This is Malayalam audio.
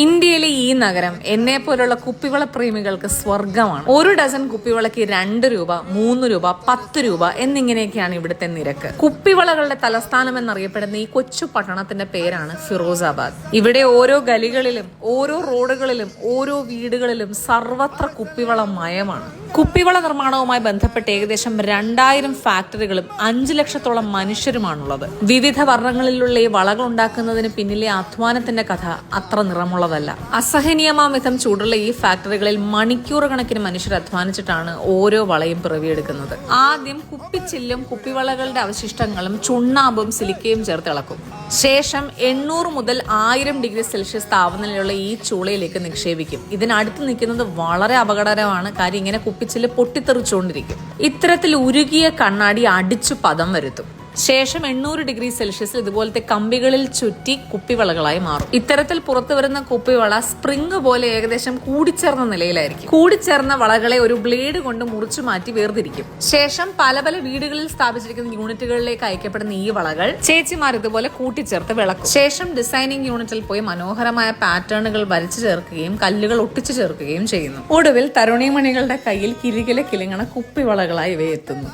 ഇന്ത്യയിലെ ഈ നഗരം എന്നെ പോലുള്ള കുപ്പിവള പ്രേമികൾക്ക് സ്വർഗമാണ്. ഒരു ഡസൻ കുപ്പിവളയ്ക്ക് 2 രൂപ, 3 രൂപ, 10 രൂപ എന്നിങ്ങനെയൊക്കെയാണ് ഇവിടുത്തെ നിരക്ക്. കുപ്പിവളകളുടെ തലസ്ഥാനം എന്നറിയപ്പെടുന്ന ഈ കൊച്ചു പട്ടണത്തിന്റെ പേരാണ് ഫിറോസാബാദ്. ഇവിടെ ഓരോ ഗലികളിലും, ഓരോ റോഡുകളിലും, ഓരോ വീടുകളിലും സർവത്ര കുപ്പിവള മയമാണ്. കുപ്പിവള നിർമ്മാണവുമായി ബന്ധപ്പെട്ട് ഏകദേശം 2000 ഫാക്ടറികളും 5 ലക്ഷത്തോളം മനുഷ്യരുമാണുള്ളത്. വിവിധ വർണ്ണങ്ങളിലുള്ള ഈ വളകൾ ഉണ്ടാക്കുന്നതിന് പിന്നിലെ അധ്വാനത്തിന്റെ കഥ അത്ര നിറമുള്ളതല്ല. അസഹനീയമാം വിധം ചൂടുള്ള ഈ ഫാക്ടറികളിൽ മണിക്കൂർ കണക്കിന് മനുഷ്യർ അധ്വാനിച്ചിട്ടാണ് ഓരോ വളയും പിറവിയെടുക്കുന്നത്. ആദ്യം കുപ്പിച്ചില്ലും കുപ്പിവളകളുടെ അവശിഷ്ടങ്ങളും ചുണ്ണാമ്പും സിലിക്കയും ചേർത്ത് ഇളക്കും. ശേഷം 800 മുതൽ 1000 ഡിഗ്രി സെൽഷ്യസ് താപനിലയുള്ള ഈ ചൂളയിലേക്ക് നിക്ഷേപിക്കും. ഇതിനടുത്ത് നിൽക്കുന്നത് വളരെ അപകടകരമാണ്. കാര്യം ഇങ്ങനെ കുപ്പിച്ചില്ല് പൊട്ടിത്തെറിച്ചുകൊണ്ടിരിക്കും. ഇത്തരത്തിൽ ഉരുകിയ കണ്ണാടി അടിച്ചു പദം വരുത്തും. ശേഷം 800 ഡിഗ്രി സെൽഷ്യസിൽ ഇതുപോലത്തെ കമ്പികളിൽ ചുറ്റി കുപ്പിവളകളായി മാറും. ഇത്തരത്തിൽ പുറത്തു വരുന്ന കുപ്പിവള സ്പ്രിംഗ് പോലെ ഏകദേശം കൂടിച്ചേർന്ന നിലയിലായിരിക്കും. കൂടിച്ചേർന്ന വളകളെ ഒരു ബ്ലേഡ് കൊണ്ട് മുറിച്ചു മാറ്റി വേർതിരിക്കും. ശേഷം പല പല വീടുകളിൽ സ്ഥാപിച്ചിരിക്കുന്ന യൂണിറ്റുകളിലേക്ക് അയക്കപ്പെടുന്ന ഈ വളകൾ ചേച്ചിമാർ ഇതുപോലെ കൂട്ടിച്ചേർത്ത് വിളക്കും. ശേഷം ഡിസൈനിങ് യൂണിറ്റിൽ പോയി മനോഹരമായ പാറ്റേണുകൾ വരച്ചു ചേർക്കുകയും കല്ലുകൾ ഒട്ടിച്ചു ചേർക്കുകയും ചെയ്യുന്നു. ഒടുവിൽ തരുണിമണികളുടെ കയ്യിൽ കിലുകില കിലുങ്ങണ കുപ്പിവളകളായി ഇവയെത്തുന്നു.